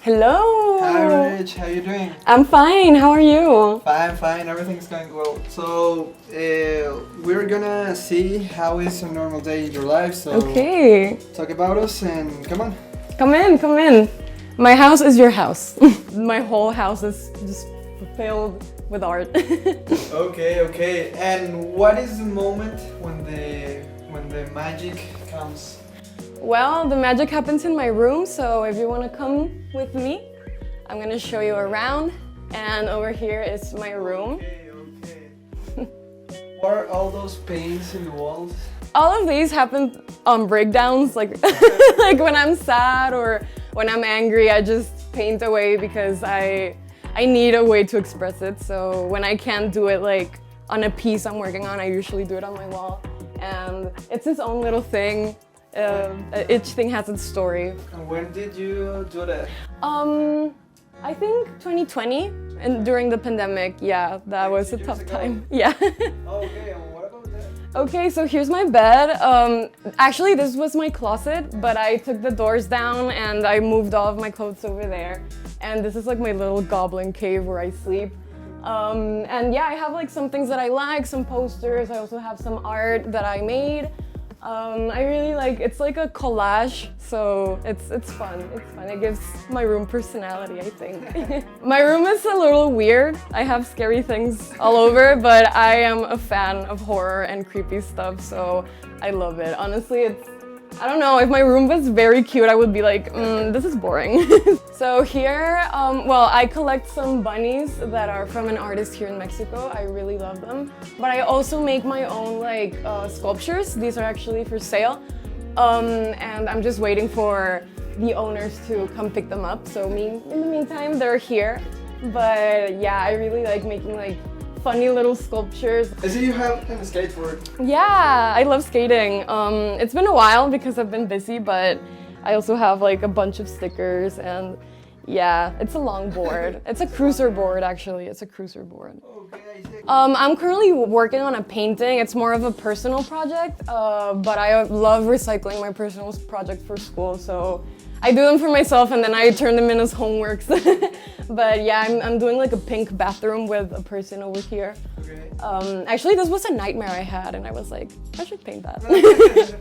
Hello. Hi Rich, how you doing? I'm fine. How are you? Fine, everything's going well. So, we're gonna see how is a normal day in your life. So, Okay. talk about us and come on. Come in, come in. My house is your house. My whole house is just filled with art. Okay. And what is the moment when the magic comes? Well, the magic happens in my room, so if you want to come with me, I'm gonna show you around. And over here is my room. Okay. What are all those paints in the walls? All of these happen on breakdowns, like like when I'm sad or when I'm angry, I just paint away because I need a way to express it. So when I can't do it like on a piece I'm working on, I usually do it on my wall. And it's its own little thing. Each thing has its story. And when did you do that? I think 2020, and during the pandemic, yeah, that was a tough time. Yeah. Okay, and what about that? Okay, so here's my bed. Actually, this was my closet, but I took the doors down and I moved all of my clothes over there. And this is like my little goblin cave where I sleep. And yeah, I have like some things that I like, some posters. I also have some art that I made. I really like, it's like a collage, so it's fun. It's fun. It gives my room personality, I think. My room is a little weird. I have scary things all over, but I am a fan of horror and creepy stuff, so I love it. Honestly, I don't know, if my room was very cute, I would be like, this is boring. So here, well, I collect some bunnies that are from an artist here in Mexico. I really love them. But I also make my own like sculptures. These are actually for sale. And I'm just waiting for the owners to come pick them up. So in the meantime, they're here. But yeah, I really like making like funny little sculptures. I see you have a skateboard. Yeah, I love skating. It's been a while because I've been busy, but I also have like a bunch of stickers and yeah, it's a long board. It's a cruiser board actually, it's a cruiser board. Okay, I'm currently working on a painting. It's more of a personal project, but I love recycling my personal projects for school, so I do them for myself and then I turn them in as homeworks. But yeah, I'm doing like a pink bathroom with a person over here. Okay. Actually, this was a nightmare I had and I was like, I should paint that.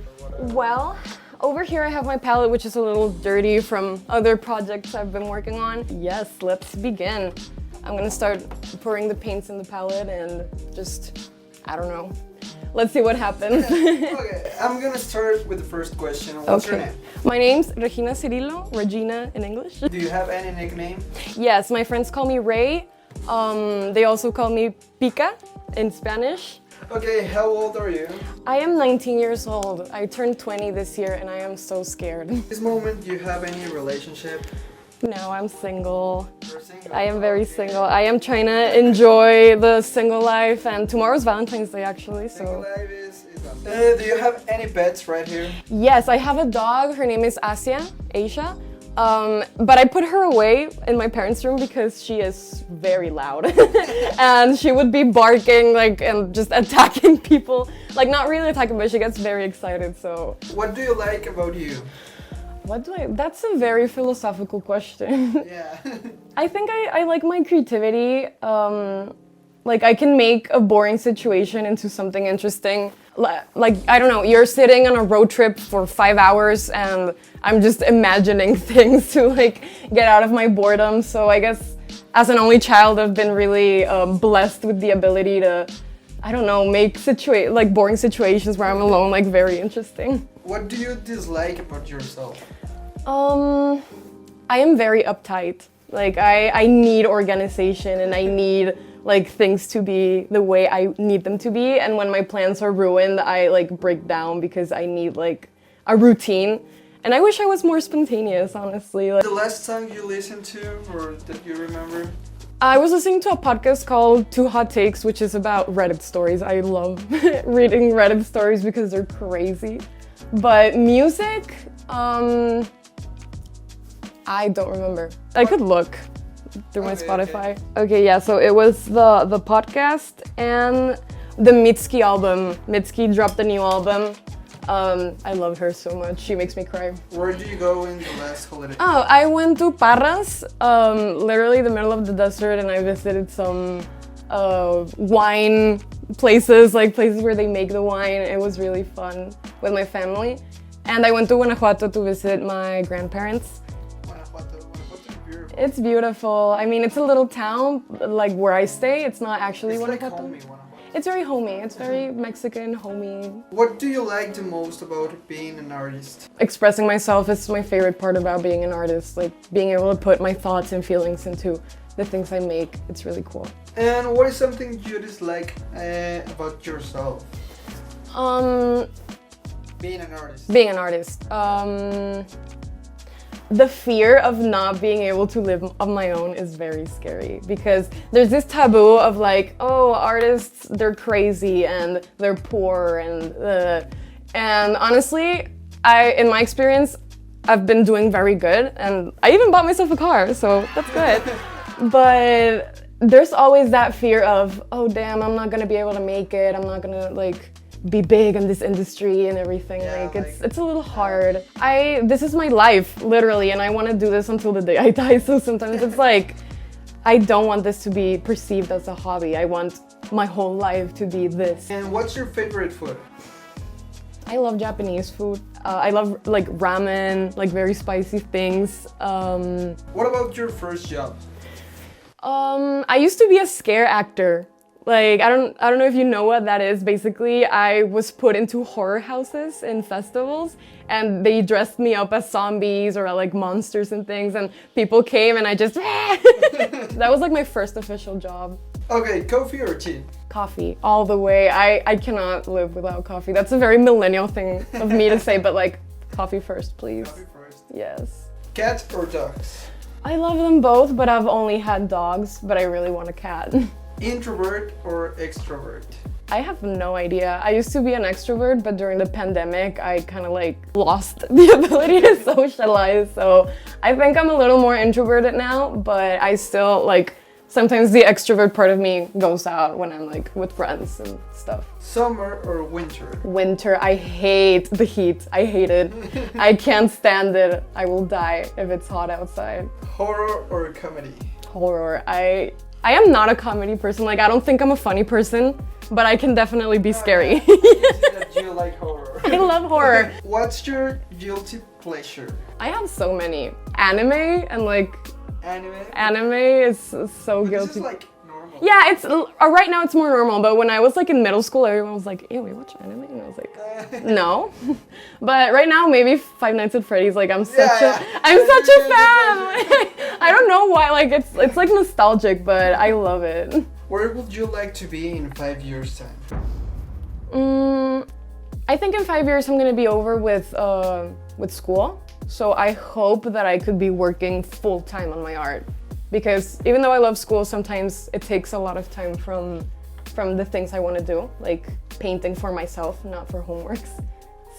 Well, over here I have my palette, which is a little dirty from other projects I've been working on. Yes, let's begin. I'm gonna start pouring the paints in the palette and just, I don't know. Let's see what happens. Okay, I'm gonna start with the first question. What's your name? My name's Regina Cirillo, Regina in English. Do you have any nickname? Yes, my friends call me Ray. They also call me Pica in Spanish. Okay, how old are you? I am 19 years old. I turned 20 this year and I am so scared. At this moment, do you have any relationship? No, I'm single. You're single? I am very single. I am trying to enjoy the single life and tomorrow's Valentine's Day actually, Single so. life is do you have any pets right here? Yes, I have a dog. Her name is Asia. But I put her away in my parents' room because she is very loud. And she would be barking like and just attacking people. Like not really attacking, but she gets very excited, so. What do you like about you? That's a very philosophical question. Yeah. I think I like my creativity. Like I can make a boring situation into something interesting. Like, I don't know, you're sitting on a road trip for 5 hours and I'm just imagining things to like get out of my boredom. So I guess as an only child, I've been really blessed with the ability to, I don't know, make like boring situations where I'm alone like very interesting. What do you dislike about yourself? I am very uptight. Like I need organization and I need like things to be the way I need them to be, and when my plans are ruined, I like break down because I need like a routine. And I wish I was more spontaneous, honestly. Like, The last song you listened to or that you remember? I was listening to a podcast called Two Hot Takes, which is about Reddit stories. I love reading Reddit stories because they're crazy. But music, I don't remember. I could look through my Spotify. Okay, yeah, so it was the podcast and the Mitski album. Mitski dropped a new album. I love her so much. She makes me cry. Where do you go in the last holiday? Oh, I went to Parras, literally the middle of the desert, and I visited some wine places, like places where they make the wine. It was really fun with my family. And I went to Guanajuato to visit my grandparents. Guanajuato is beautiful. It's beautiful. I mean, it's a little town, like where I stay. It's not actually It's like Guanajuato. homey, Guanajuato. It's very homey. It's very Mexican, homey. What do you like the most about being an artist? Expressing myself is my favorite part about being an artist. Like being able to put my thoughts and feelings into the things I make. It's really cool. And what is something you dislike about yourself? Being an artist. Being an artist. The fear of not being able to live on my own is very scary because there's this taboo of like, oh, artists, they're crazy and they're poor and honestly, in my experience, I've been doing very good and I even bought myself a car, so that's good. But there's always that fear of, oh damn, I'm not gonna be able to make it. I'm not gonna like be big in this industry and everything. Yeah, like it's a little hard. This is my life, literally, and I want to do this until the day I die. So sometimes it's like, I don't want this to be perceived as a hobby. I want my whole life to be this. And what's your favorite food? I love Japanese food. I love like ramen, like very spicy things. What about your first job? I used to be a scare actor. Like, I don't know if you know what that is. Basically, I was put into horror houses in festivals and they dressed me up as zombies or like monsters and things and people came and I just that was like my first official job. Okay, coffee or tea? Coffee, all the way. I cannot live without coffee. That's a very millennial thing of me to say, but like, coffee first, please. Coffee first. Yes. Cats or dogs? I love them both, but I've only had dogs, but I really want a cat. Introvert or extrovert? I have no idea. I used to be an extrovert, but during the pandemic, I kind of like lost the ability to socialize. So I think I'm a little more introverted now, but I still like, sometimes the extrovert part of me goes out when I'm like with friends and stuff. Summer or winter? Winter, I hate the heat. I hate it. I can't stand it. I will die if it's hot outside. Horror or comedy? Horror. I am not a comedy person. Like, I don't think I'm a funny person, but I can definitely be scary. That you like horror. I love horror. What's your guilty pleasure? I have so many. Anime and like Anime? anime is so But guilty. this is like normal. Yeah, it's right now it's more normal, but when I was like in middle school, everyone was like, "Ew, we watch anime?" And I was like, "No." But right now, maybe Five Nights at Freddy's. Like I'm such a fan. I don't know why. Like it's like nostalgic, but I love it. Where would you like to be in 5 years' time? I think in 5 years I'm gonna be over with school. So I hope that I could be working full time on my art. Because even though I love school, sometimes it takes a lot of time from the things I want to do, like painting for myself, not for homeworks.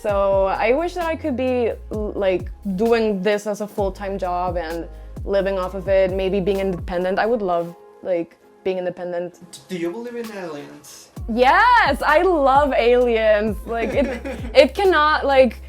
So I wish that I could be like doing this as a full-time job and living off of it, maybe being independent. I would love like being independent. Do you believe in aliens? Yes, I love aliens. Like it cannot like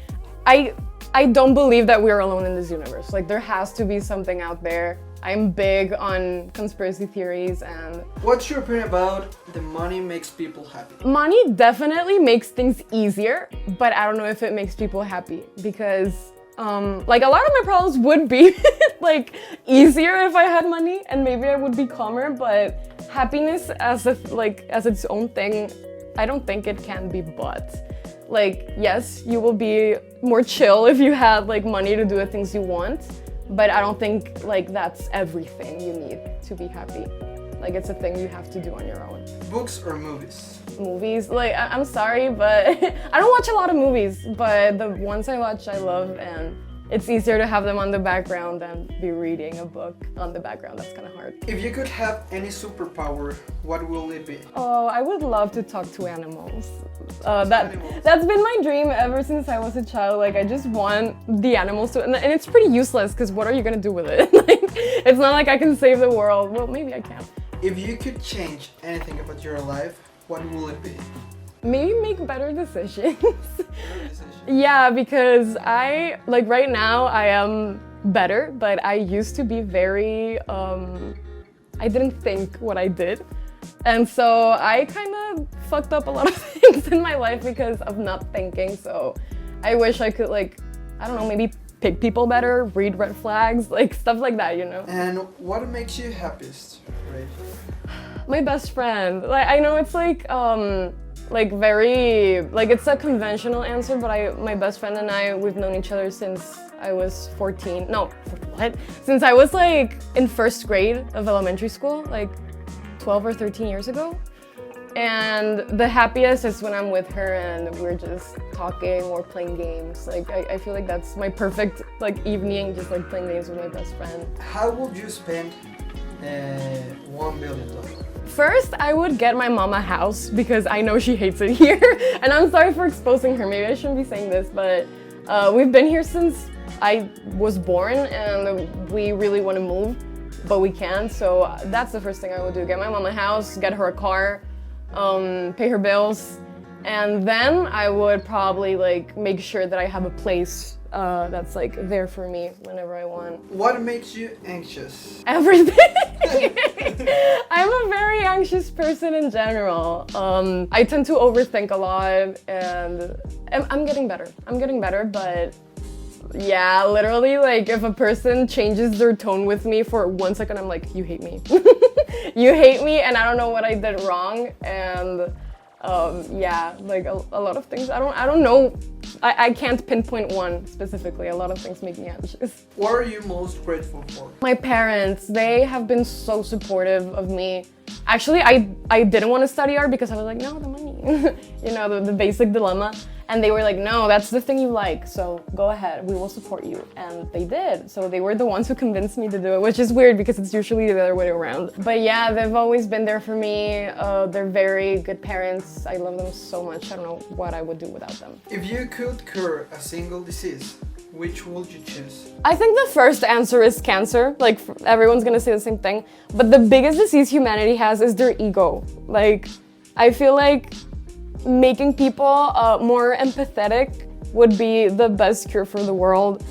I don't believe that we're alone in this universe. Like there has to be something out there. I'm big on conspiracy theories and... What's your opinion about the money makes people happy? Money definitely makes things easier, but I don't know if it makes people happy because like a lot of my problems would be like easier if I had money and maybe I would be calmer, but happiness as its own thing, I don't think it can be bought. Like, yes, you will be more chill if you had like money to do the things you want, but I don't think like that's everything you need to be happy. Like it's a thing you have to do on your own. Books or movies? Movies, like I'm sorry, but I don't watch a lot of movies, but the ones I watch I love, and it's easier to have them on the background than be reading a book on the background. That's kind of hard. If you could have any superpower, what will it be? Oh, I would love to talk to animals. That's been my dream ever since I was a child. Like I just want the animals to, and it's pretty useless because what are you gonna do with it? Like, it's not like I can save the world. Well, maybe I can. If you could change anything about your life, what will it be? maybe make better decisions. Better decision. Yeah, because like right now I am better, but I used to be very, I didn't think what I did. And so I kind of fucked up a lot of things in my life because of not thinking. So I wish I could, like, I don't know, maybe pick people better, read red flags, like stuff like that, you know? And what makes you happiest, Ray? My best friend. Like, I know it's like very, like it's a conventional answer, but my best friend and I, we've known each other since I was 14. No, what? Since I was like in first grade of elementary school, like 12 or 13 years ago. And the happiest is when I'm with her and we're just talking or playing games. Like I feel like that's my perfect like evening, just like playing games with my best friend. How would you spend $1 million? First, I would get my mom a house because I know she hates it here. And I'm sorry for exposing her. Maybe I shouldn't be saying this, but we've been here since I was born and we really want to move, but we can't. So that's the first thing I would do. Get my mom a house, get her a car, pay her bills, and then I would probably like make sure that I have a place that's like there for me whenever I want. What makes you anxious? Everything. I'm a very anxious person in general. I tend to overthink a lot, and I'm getting better. I'm getting better, but yeah, literally, like if a person changes their tone with me for 1 second, I'm like, you hate me. You hate me, and I don't know what I did wrong, and yeah, like a lot of things. I don't know. I can't pinpoint one specifically. A lot of things make me anxious. What are you most grateful for? My parents, they have been so supportive of me. Actually, I didn't want to study art because I was like, no, the money. You know, the basic dilemma. And they were like, no, that's the thing you like, so go ahead, we will support you. And they did. So they were the ones who convinced me to do it, which is weird because it's usually the other way around. But yeah, they've always been there for me. They're very good parents. I love them so much. I don't know what I would do without them. If you could cure a single disease, which would you choose? I think the first answer is cancer. Like, everyone's gonna say the same thing. But the biggest disease humanity has is their ego. Like, I feel like making people more empathetic would be the best cure for the world.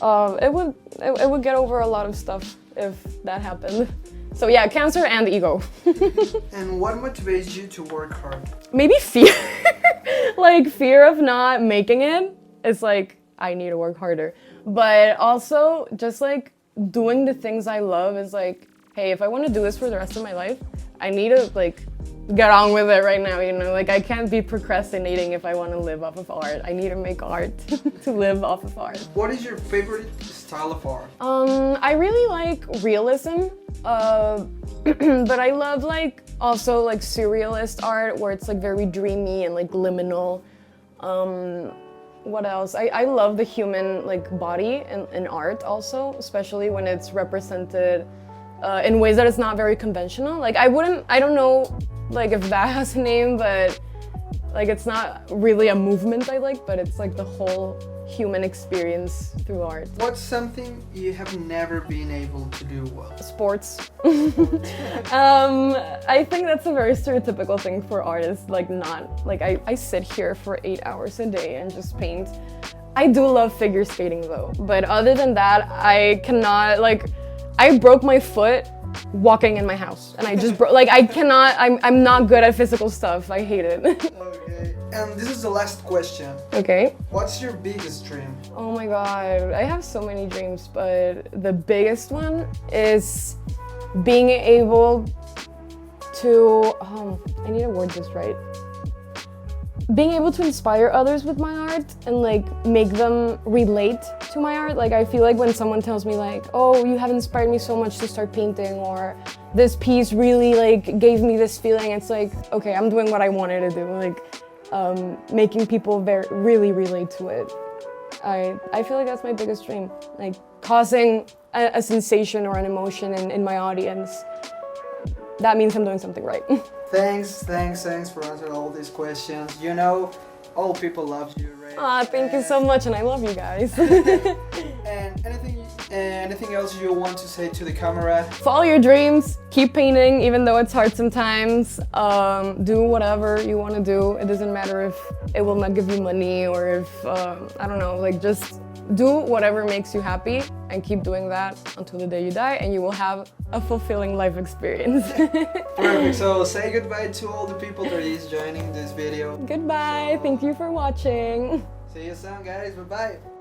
It would get over a lot of stuff if that happened. So yeah, cancer and ego. And what motivates you to work hard? Maybe fear. Like fear of not making it. It's like, I need to work harder. But also just like doing the things I love is like, hey, if I want to do this for the rest of my life, I need to like get on with it right now, you know? Like I can't be procrastinating if I want to live off of art. I need to make art to live off of art. What is your favorite style of art? I really like realism, but I love like also like surrealist art where it's like very dreamy and like liminal. What else? I love the human like body in art also, especially when it's represented in ways that it's not very conventional. Like I don't know like if that has a name, but like it's not really a movement I like, but it's like the whole human experience through art. What's something you have never been able to do well? Sports. I think that's a very stereotypical thing for artists, like not, like I sit here for 8 hours a day and just paint. I do love figure skating though, but other than that, I cannot, like, I broke my foot walking in my house and I just broke, like I cannot, I'm not good at physical stuff, I hate it. Okay, and this is the last question. Okay. What's your biggest dream? Oh my god, I have so many dreams, but the biggest one is being able to, I need to word this right. Being able to inspire others with my art and like make them relate to my art. Like I feel like when someone tells me like, oh, you have inspired me so much to start painting, or this piece really like gave me this feeling, it's like, okay, I'm doing what I wanted to do. Like making people really relate to it. I feel like that's my biggest dream. Like causing a sensation or an emotion in my audience. That means I'm doing something right. Thanks for answering all these questions. You know, all people love you, right? Thank you so much, and I love you guys. And anything Anything else you want to say to the camera? Follow your dreams, keep painting even though it's hard sometimes. Do whatever you want to do. It doesn't matter if it will not give you money or if, I don't know, like just do whatever makes you happy and keep doing that until the day you die, and you will have a fulfilling life experience. Perfect, so say goodbye to all the people that is joining this video. Goodbye, thank you for watching. See you soon guys, bye bye.